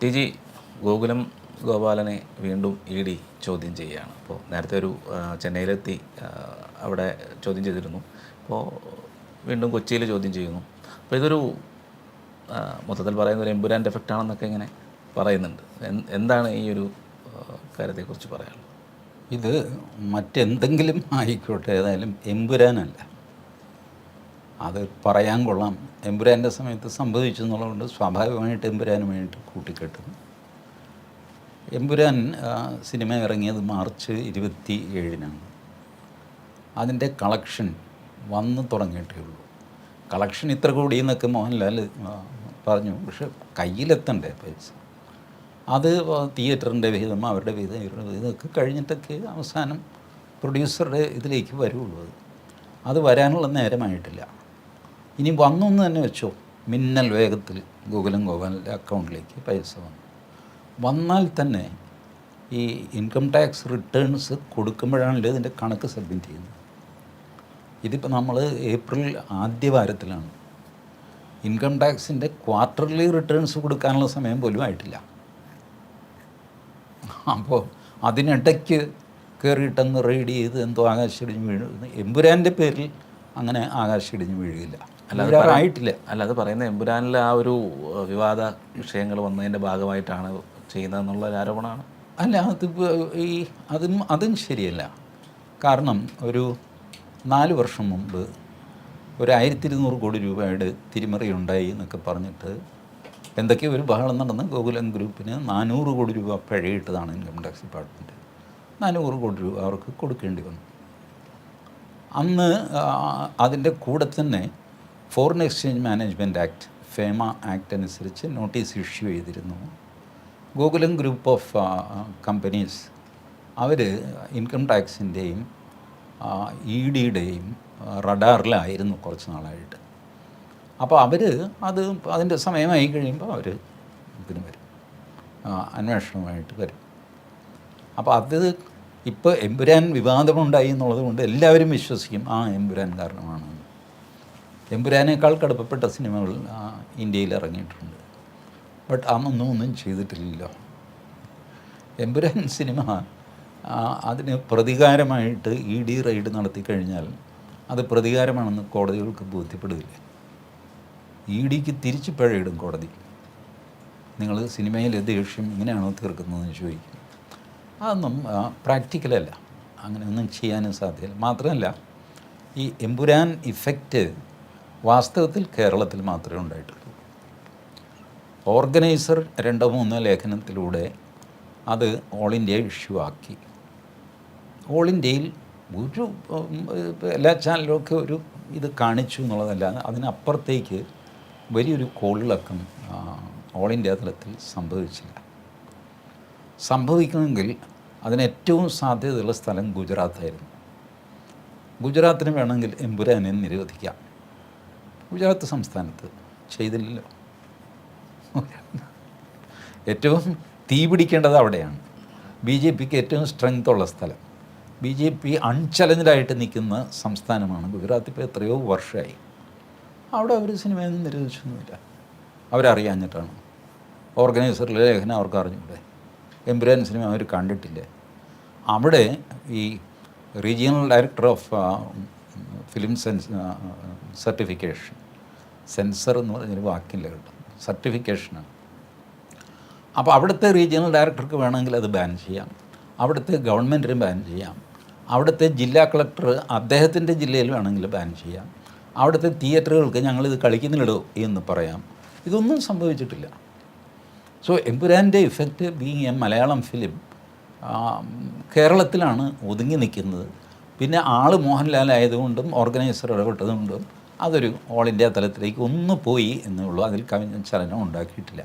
T G Gokulam ഗോപാലനെ വീണ്ടും E D ചോദ്യം ചെയ്യുകയാണ്. അപ്പോൾ നേരത്തെ ഒരു ചെന്നൈയിലെത്തി അവിടെ ചോദ്യം ചെയ്തിരുന്നു. അപ്പോൾ വീണ്ടും കൊച്ചിയിൽ ചോദ്യം ചെയ്യുന്നു. അപ്പോൾ ഇതൊരു മൊത്തത്തിൽ പറയുന്ന ഒരു എമ്പുരാൻ്റെ എഫക്റ്റ് ആണെന്നൊക്കെ ഇങ്ങനെ പറയുന്നുണ്ട്. എന്താണ് ഈ ഒരു കാര്യത്തെക്കുറിച്ച് പറയാനുള്ളത്? ഇത് മറ്റെന്തെങ്കിലും ആയിക്കോട്ടെ, ഏതായാലും എമ്പുരാനല്ല. അത് പറയാൻ കൊള്ളാം. എമ്പുരാൻ്റെ സമയത്ത് സംഭവിച്ചു എന്നുള്ളതുകൊണ്ട് സ്വാഭാവികമായിട്ട് എമ്പുരാനുമായിട്ട് കൂട്ടിക്കെട്ടുന്നു. എമ്പുരാൻ സിനിമ ഇറങ്ങിയത് മാർച്ച് 27-നാണ്. അതിൻ്റെ കളക്ഷൻ വന്ന് തുടങ്ങിയിട്ടേ ഉള്ളൂ. കളക്ഷൻ ഇത്ര കൂടി എന്നൊക്കെ മോഹൻലാൽ പറഞ്ഞു. പക്ഷെ കയ്യിലെത്തണ്ടേ പൈസ? അത് തിയേറ്ററിൻ്റെ വിഹിതം, അവരുടെ വിഹിതം, ഇവരുടെ വിഹിതമൊക്കെ കഴിഞ്ഞിട്ടൊക്കെ അവസാനം പ്രൊഡ്യൂസറുടെ ഇതിലേക്ക് വരുള്ളൂ. അത് വരാനുള്ള നേരമായിട്ടില്ല. ഇനി വന്നു എന്ന് തന്നെ വെച്ചോ, മിന്നൽ വേഗത്തിൽ ഗോകുലം ഗോപാലിൻ്റെ അക്കൗണ്ടിലേക്ക് പൈസ വന്നാൽ തന്നെ ഈ ഇൻകം ടാക്സ് റിട്ടേൺസ് കൊടുക്കുമ്പോഴാണല്ലോ ഇതിൻ്റെ കണക്ക് സബ്മിറ്റ് ചെയ്യുന്നത്. ഇതിപ്പോൾ നമ്മൾ ഏപ്രിൽ ആദ്യ വാരത്തിലാണ്. ഇൻകം ടാക്സിൻ്റെ ക്വാർട്ടർലി റിട്ടേൺസ് കൊടുക്കാനുള്ള സമയം പോലും ആയിട്ടില്ല. അപ്പോൾ അതിനിടയ്ക്ക് കയറിയിട്ടങ്ങ് റെയ്ഡ് ചെയ്ത് എന്തോ ആകാശിടിഞ്ഞ് വീഴുന്നു. എമ്പുരാൻ്റെ പേരിൽ അങ്ങനെ ആകാശിടിഞ്ഞ് വീഴുകയില്ല. ആയിട്ടില്ല. അല്ലാതെ പറയുന്ന എമ്പുരാനിൽ ആ ഒരു വിവാദ വിഷയങ്ങൾ വന്നതിൻ്റെ ഭാഗമായിട്ടാണ് ചെയ്യുന്നതെന്നുള്ള ഒരു ആരോപണമാണ്. അല്ല, അതും ശരിയല്ല. കാരണം ഒരു 4 വർഷം മുമ്പ് ഒരു 1200 കോടി രൂപയുടെ തിരിമറി ഉണ്ടായി എന്നൊക്കെ പറഞ്ഞിട്ട് എന്തൊക്കെയോ ഒരു ബഹളം നടന്ന് ഗോകുലം ഗ്രൂപ്പിന് 400 കോടി രൂപ പിഴയിട്ടതാണ് ഇൻകം ടാക്സ് ഡിപ്പാർട്ട്മെൻറ്റ്. 400 കോടി രൂപ അവർക്ക് കൊടുക്കേണ്ടി വന്നു. അന്ന് അതിൻ്റെ കൂടെ തന്നെ foreign exchange management act, FEMA act അനുസരിച്ച് നോട്ടീസ് ഇഷ്യൂ ചെയ്തിരുന്നു. ഗോകുലം ഗ്രൂപ്പ് ഓഫ് കമ്പനീസ് അവർ ഇൻകം ടാക്സിൻ്റെയും ഇ ഡിയുടെയും റഡാറിലായിരുന്നു കുറച്ച് നാളായിട്ട്. അപ്പോൾ അവർ അതിൻ്റെ സമയമായി കഴിയുമ്പോൾ അവർ ഇതിന് വരും, അന്വേഷണമായിട്ട് വരും. അപ്പോൾ അത് ഇപ്പോൾ എമ്പുരാൻ വിവാദമുണ്ടായി എന്നുള്ളത് കൊണ്ട് എല്ലാവരും വിശ്വസിക്കും എമ്പുരാൻ കാരണമാണ്. എമ്പുരാനേക്കാൾ കടുപ്പപ്പെട്ട സിനിമകൾ ഇന്ത്യയിൽ ഇറങ്ങിയിട്ടുണ്ട്. ബട്ട് ഒന്നും ചെയ്തിട്ടില്ലല്ലോ. എമ്പുരാൻ സിനിമ അതിന് പ്രതികാരമായിട്ട് ഇ ഡി റെയ്ഡ് നടത്തി കഴിഞ്ഞാൽ അത് പ്രതികാരമാണെന്ന് കോടതികൾക്ക് ബോധ്യപ്പെടുകയില്ലേ? ഇ ഡിക്ക് തിരിച്ച് പിഴയിടും കോടതി. നിങ്ങൾ സിനിമയിലെ ദേഷ്യം ഇങ്ങനെയാണോ തീർക്കുന്നതെന്ന് ചോദിക്കും. അതൊന്നും പ്രാക്ടിക്കലല്ല, അങ്ങനെയൊന്നും ചെയ്യാനും സാധ്യമല്ല. മാത്രമല്ല, ഈ എമ്പുരാൻ ഇഫക്റ്റ് വാസ്തവത്തിൽ കേരളത്തിൽ മാത്രമേ ഉണ്ടായിട്ടുള്ളൂ. ഓർഗനൈസർ 2-3 ലേഖനത്തിലൂടെ അത് ഓൾ ഇന്ത്യ ഇഷ്യൂ ആക്കി. ഓൾ ഇന്ത്യയിൽ ഒരു എല്ലാ ചാനലിലൊക്കെ ഒരു ഇത് കാണിച്ചു എന്നുള്ളതല്ലാതെ അതിനപ്പുറത്തേക്ക് വലിയൊരു കോളിളക്കം ഓൾ ഇന്ത്യ തലത്തിൽ സംഭവിച്ചില്ല. സംഭവിക്കുമെങ്കിൽ അതിന് ഏറ്റവും സാധ്യതയുള്ള സ്ഥലം ഗുജറാത്തായിരുന്നു. ഗുജറാത്തിന് വേണമെങ്കിൽ എമ്പുരാനെ നിരോധിക്കാം. ഗുജറാത്ത് സംസ്ഥാനത്ത് ചെയ്തില്ലല്ലോ. ഏറ്റവും തീ പിടിക്കേണ്ടത് അവിടെയാണ്. ബി ജെ പിക്ക് ഏറ്റവും സ്ട്രെങ്ത് ഉള്ള സ്ഥലം, ബി ജെ പി അൺചലഞ്ചഡായിട്ട് നിൽക്കുന്ന സംസ്ഥാനമാണ് ഗുജറാത്ത്. ഇപ്പോൾ എത്രയോ വർഷമായി അവിടെ അവർ സിനിമയൊന്നും നിരോധിച്ചൊന്നുമില്ല. അവരറിയാഞ്ഞിട്ടാണ്. ഓർഗനൈസറിലെ ലേഖനം അവർക്ക് അറിഞ്ഞൂടെ? എമ്പുരാൻ സിനിമ അവർ കണ്ടിട്ടില്ല. അവിടെ ഈ regional director of film certification, sensor എന്ന് പറഞ്ഞൊരു വാക്കില്ല കേട്ടോ, സർട്ടിഫിക്കേഷനാണ്. അപ്പോൾ അവിടുത്തെ റീജിയണൽ ഡയറക്ടർക്ക് വേണമെങ്കിൽ അത് ബാൻ ചെയ്യാം, അവിടുത്തെ ഗവൺമെൻറ്റിന് ബാൻ ചെയ്യാം, അവിടുത്തെ ജില്ലാ കളക്ടർ അദ്ദേഹത്തിൻ്റെ ജില്ലയിൽ വേണമെങ്കിൽ ബാൻ ചെയ്യാം, അവിടുത്തെ തിയേറ്ററുകൾക്ക് ഞങ്ങളിത് കളിക്കുന്നില്ലടോ എന്ന് പറയാം. ഇതൊന്നും സംഭവിച്ചിട്ടില്ല. സോ എമ്പുരാൻ്റെ effect being a Malayalam film കേരളത്തിലാണ് ഒതുങ്ങി നിൽക്കുന്നത്. പിന്നെ മോഹൻലാൽ ആയതുകൊണ്ടും ഓർഗനൈസർ ഇടപെട്ടതുകൊണ്ടും അതൊരു ഓൾ ഇന്ത്യ തലത്തിലേക്ക് ഒന്ന് പോയി എന്നേ ഉള്ളൂ. അതിൽ കവിഞ്ഞ ചലനം ഉണ്ടാക്കിയിട്ടില്ല.